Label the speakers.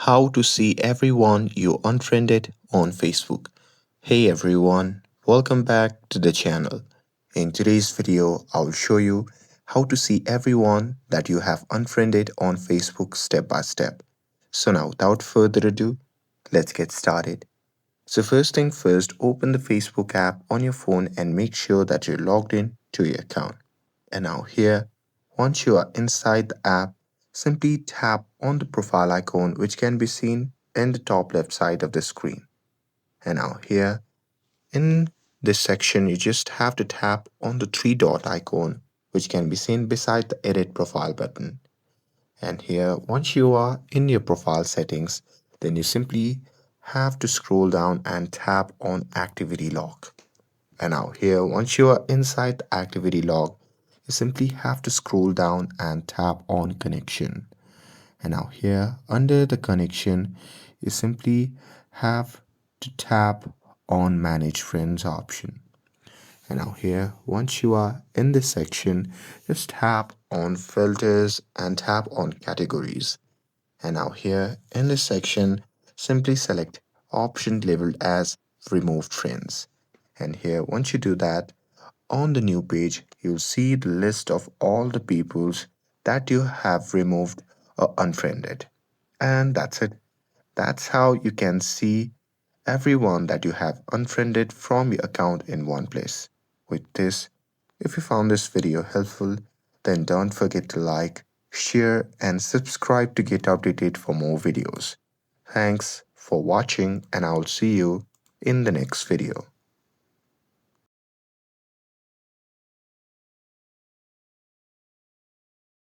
Speaker 1: how to see everyone you unfriended on Facebook. Hey everyone, welcome back to the channel. In today's video, I'll show you how to see everyone that you have unfriended on Facebook step by step. So now without further ado, let's get started. So first thing first, open the Facebook app on your phone and make sure that you're logged in to your account. And now here, once you are inside the app, simply tap on the profile icon which can be seen in the top left side of the screen. And now here, in this section, you just have to tap on the three dot icon which can be seen beside the edit profile button. And here, once you are in your profile settings, then you simply have to scroll down and tap on activity log. And now here, once you are inside the activity log, you simply have to scroll down and tap on connection. And now here, under the connection, you simply have to tap on manage friends option. And now here, once you are in this section, just tap on filters and tap on categories. And now here in this section, simply select option labeled as removed friends. And here, once you do that, on the new page, you'll see the list of all the peoples that you have removed or unfriended. And that's it. That's how you can see everyone that you have unfriended from your account in one place. With this, if you found this video helpful, then don't forget to like, share, and subscribe to get updated for more videos. Thanks for watching, and I'll see you in the next video.